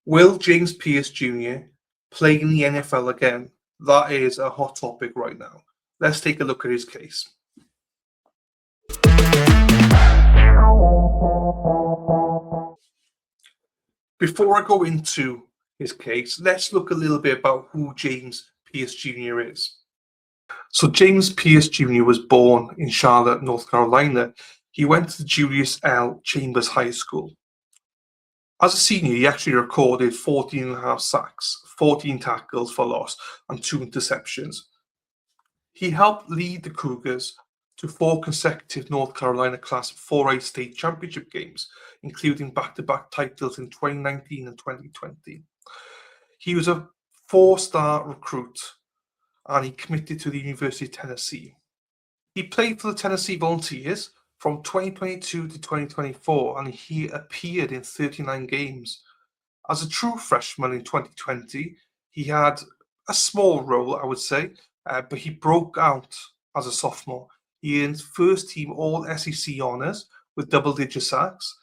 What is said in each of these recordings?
Will James Pearce Jr. play in the NFL again? That is a hot topic right now. Let's take a look at his case. Before I go into his case, let's look a little bit about who James Pearce Jr. is. So James Pearce Jr. was born in Charlotte, North Carolina. He went to Julius L. Chambers High School. As a senior, he actually recorded 14.5 sacks, 14 tackles for loss, and 2 interceptions. He helped lead the Cougars to 4 consecutive North Carolina Class 4A state championship games, including back-to-back titles in 2019 and 2020. He was a 4-star recruit, and he committed to the University of Tennessee. He played for the Tennessee Volunteers from 2022 to 2024, and he appeared in 39 games. As a true freshman in 2020, he had a small role, I would say, but he broke out as a sophomore. He earned first-team All-SEC honors with double-digit sacks.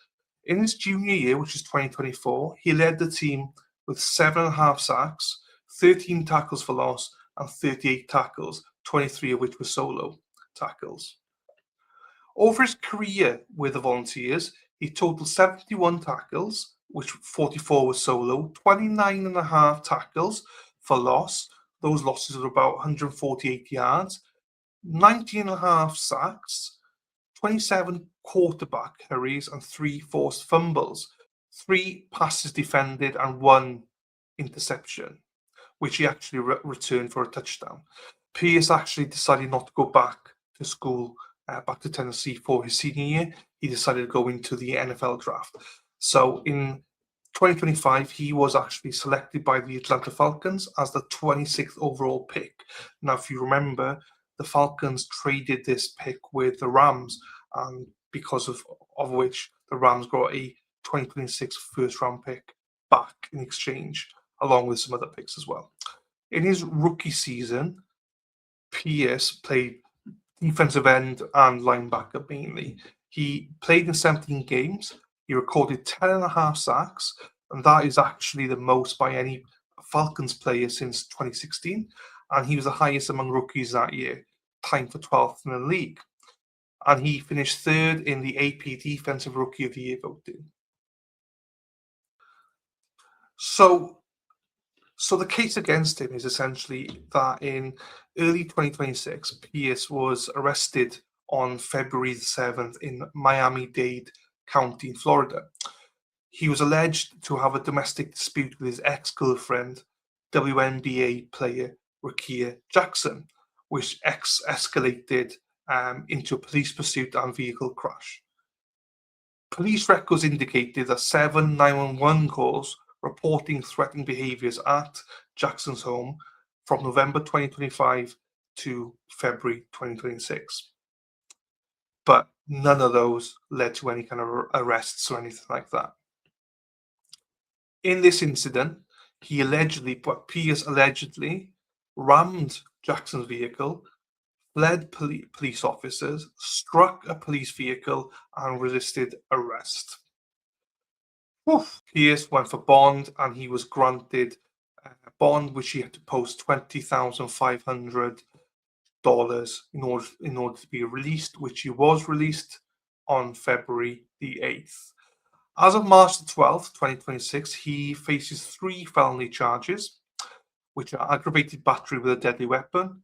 In his junior year, which is 2024, he led the team with 7.5 sacks, 13 tackles for loss, and 38 tackles, 23 of which were solo tackles. Over his career with the Volunteers, he totaled 71 tackles, which 44 were solo, 29.5 tackles for loss. Those losses were about 148 yards, 19.5 sacks, 27 quarterback hurries, and 3 forced fumbles, 3 passes defended, and 1 interception, which he actually returned for a touchdown. Pearce actually decided not to go back to school, back to Tennessee for his senior year. He decided to go into the NFL draft. So in 2025, he was actually selected by the Atlanta Falcons as the 26th overall pick. Now, if you remember, the Falcons traded this pick with the Rams, and because of which the Rams got a 2026 first-round pick back in exchange, along with some other picks as well. In his rookie season, Pearce played defensive end and linebacker mainly. He played in 17 games. He recorded 10.5 sacks, and that is actually the most by any Falcons player since 2016. And he was the highest among rookies that year, tied for 12th in the league. And he finished 3rd in the AP Defensive Rookie of the Year voting. So the case against him is essentially that in early 2026, Pearce was arrested on February 7th in Miami-Dade County in Florida. He was alleged to have a domestic dispute with his ex-girlfriend, WNBA player Rickea Jackson, which escalated into a police pursuit and vehicle crash. Police records indicated that 7 911 calls reporting threatening behaviors at Jackson's home from November 2025 to February 2026. But none of those led to any kind of arrests or anything like that. In this incident, Pearce allegedly rammed Jackson's vehicle, fled police officers, struck a police vehicle, and resisted arrest. Pearce went for bond, and he was granted a bond which he had to post $20,500 in order to be released, which he was released on February the 8th. As of March the 12th, 2026, he faces 3 felony charges, which are aggravated battery with a deadly weapon,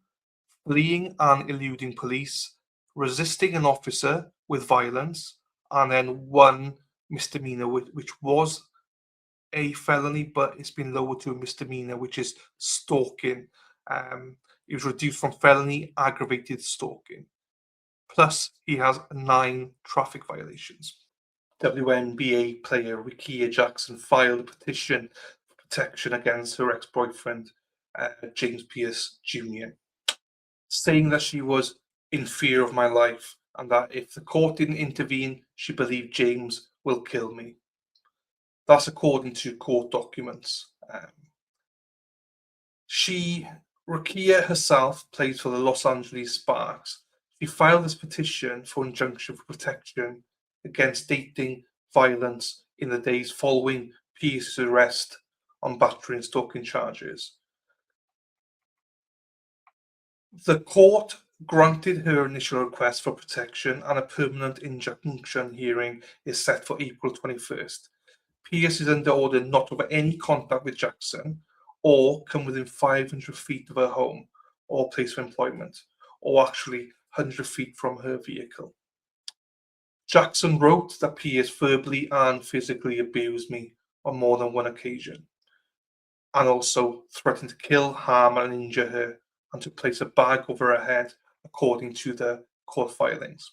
fleeing and eluding police, resisting an officer with violence, and then 1 misdemeanor, which was a felony, but it's been lowered to a misdemeanor, which is stalking. It was reduced from felony aggravated stalking. Plus, he has 9 traffic violations. WNBA player Rickea Jackson filed a petition for protection against her ex-boyfriend, James Pearce Jr., saying that she was in fear of my life and that if the court didn't intervene, she believed James will kill me. That's according to court documents. Rickea herself plays for the Los Angeles Sparks. She filed this petition for injunction for protection against dating violence in the days following Pearce's arrest on battery and stalking charges. The court granted her initial request for protection, and a permanent injunction hearing is set for April 21st. Pearce is under order not to have any contact with Jackson or come within 500 feet of her home or place of employment, or actually 100 feet from her vehicle. Jackson wrote that Pearce verbally and physically abused me on more than one occasion, and also threatened to kill, harm, and injure her, and to place a bag over her head, according to the court filings.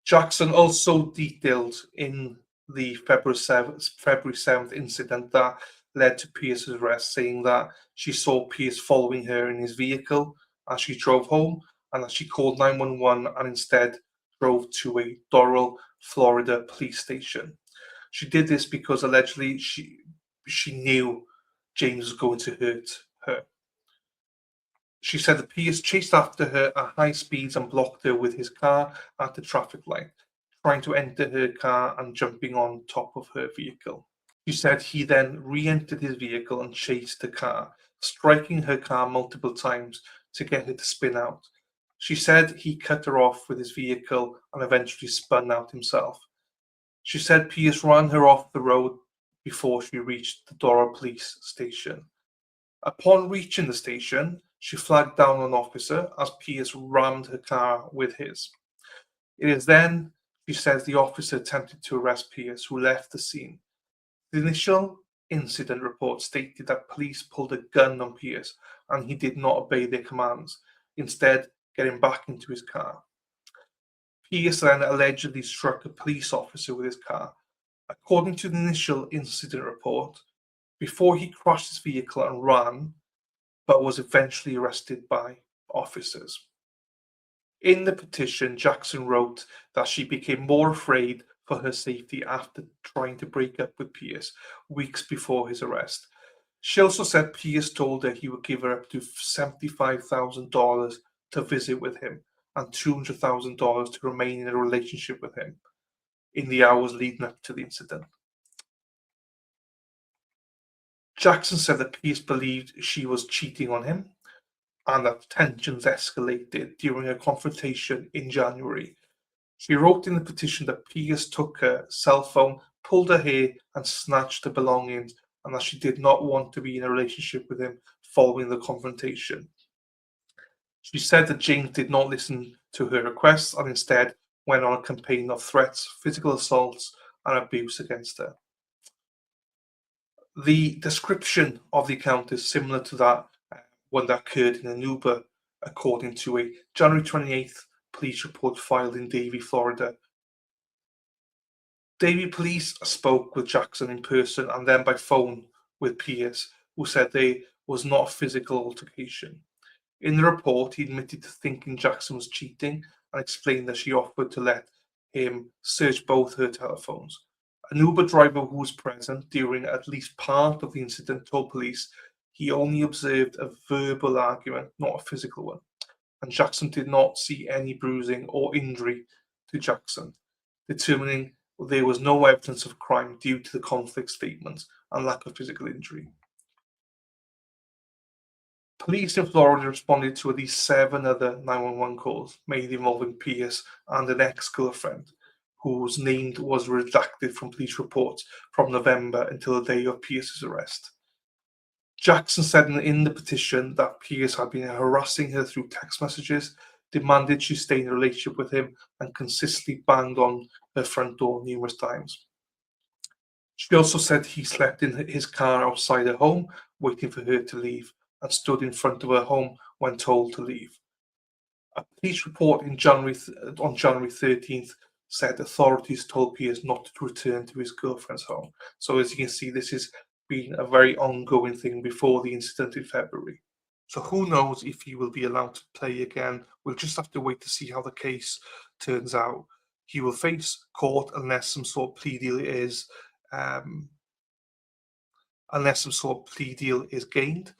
Jackson also detailed in the February 7th incident that led to Pearce's arrest, saying that she saw Pearce following her in his vehicle as she drove home, and that she called 911 and instead drove to a Doral, Florida police station. She did this because allegedly she knew James was going to hurt her. She said that Pearce chased after her at high speeds and blocked her with his car at the traffic light, trying to enter her car and jumping on top of her vehicle. She said he then re-entered his vehicle and chased the car, striking her car multiple times to get her to spin out. She said he cut her off with his vehicle and eventually spun out himself. She said Pearce ran her off the road before she reached the Doral police station. Upon reaching the station, she flagged down an officer as Pearce rammed her car with his. It is then, she says, the officer attempted to arrest Pearce, who left the scene. The initial incident report stated that police pulled a gun on Pearce and he did not obey their commands, instead getting back into his car. Pearce then allegedly struck a police officer with his car. According to the initial incident report, before he crashed his vehicle and ran, but was eventually arrested by officers. In the petition, Jackson wrote that she became more afraid for her safety after trying to break up with Pearce weeks before his arrest. She also said Pearce told her he would give her up to $75,000 to visit with him and $200,000 to remain in a relationship with him in the hours leading up to the incident. Jackson said that Pearce believed she was cheating on him and that tensions escalated during a confrontation in January. She wrote in the petition that Pearce took her cell phone, pulled her hair, and snatched her belongings, and that she did not want to be in a relationship with him following the confrontation. She said that James did not listen to her requests and instead went on a campaign of threats, physical assaults, and abuse against her. The description of the account is similar to that one that occurred in an Uber, according to a January 28th police report filed in Davie, Florida. Davie police spoke with Jackson in person and then by phone with Pearce, who said there was not a physical altercation. In the report, he admitted to thinking Jackson was cheating and explained that she offered to let him search both her telephones. An Uber driver who was present during at least part of the incident told police he only observed a verbal argument, not a physical one, and Jackson did not see any bruising or injury to Jackson, determining there was no evidence of crime due to the conflict statements and lack of physical injury. Police in Florida responded to at least 7 other 911 calls made involving Pearce and an ex-girlfriend, whose name was redacted from police reports from November until the day of Pearce's arrest. Jackson said in the petition that Pearce had been harassing her through text messages, demanded she stay in a relationship with him, and consistently banged on her front door numerous times. She also said he slept in his car outside her home, waiting for her to leave, and stood in front of her home when told to leave. A police report on January 13th said authorities told Pearce not to return to his girlfriend's home. So as you can see, this has been a very ongoing thing before the incident in February. So who knows if he will be allowed to play again. We'll just have to wait to see how the case turns out. He will face court unless some sort of plea deal is gained.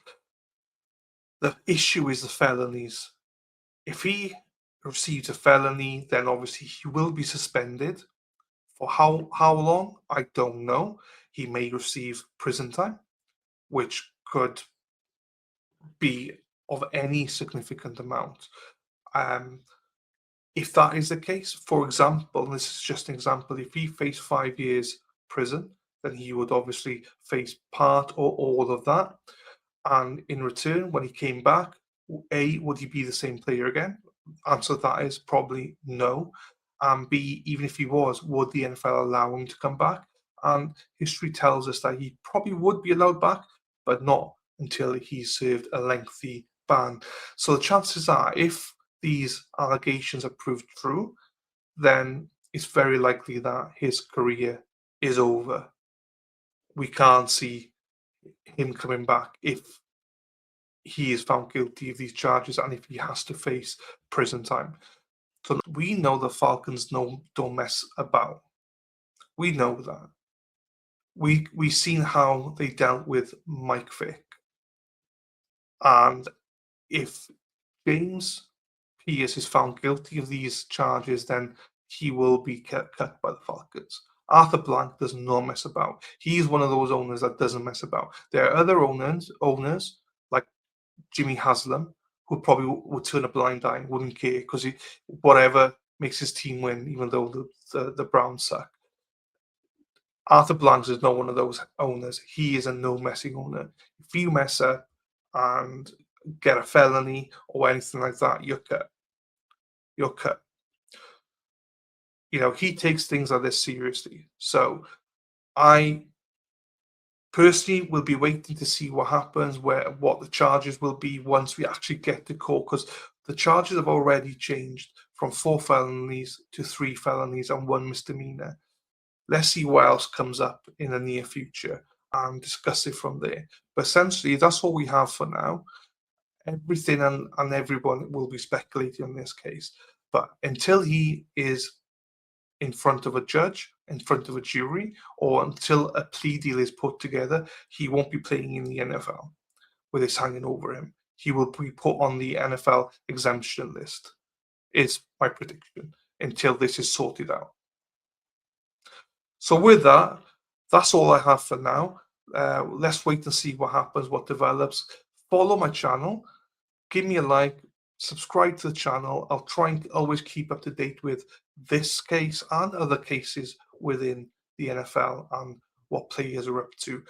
The issue is the felonies. If he receives a felony, then obviously he will be suspended. For how long, I don't know. he may receive prison time, which could be of any significant amount. If that is the case, for example, and this is just an example, if he faced 5 years prison, then he would obviously face part or all of that. And in return, when he came back, A, would he be the same player again? Answer to that is probably no. And B, even if he was, would the NFL allow him to come back? And history tells us that he probably would be allowed back, but not until he served a lengthy ban. So the chances are, if these allegations are proved true, then it's very likely that his career is over. We can't see him coming back if he is found guilty of these charges and if he has to face prison time. So we know the Falcons don't mess about. We know that. We've seen how they dealt with Mike Vick. And if James Pearce is found guilty of these charges, then he will be cut by the Falcons. Arthur Blank does not mess about. He's one of those owners that doesn't mess about. There are other owners like Jimmy Haslam, who probably would turn a blind eye, wouldn't care because whatever makes his team win, even though the Browns suck. Arthur Blanks is not one of those owners. He is a no messing owner. If you mess up and get a felony or anything like that, you're cut. You're cut. He takes things like this seriously. So I personally will be waiting to see what happens, what the charges will be once we actually get to court, because the charges have already changed from 4 felonies to 3 felonies and 1 misdemeanor. Let's see what else comes up in the near future and discuss it from there. But essentially, that's all we have for now. Everything and everyone will be speculating on this case. But until he is in front of a judge, in front of a jury, or until a plea deal is put together, he won't be playing in the NFL with this hanging over him. He will be put on the NFL exemption list, is my prediction, until this is sorted out. So with that, that's all I have for now. Let's wait and see what happens, what develops. Follow my channel, give me a like, subscribe to the channel. I'll try and always keep up to date with this case and other cases within the NFL and what players are up to.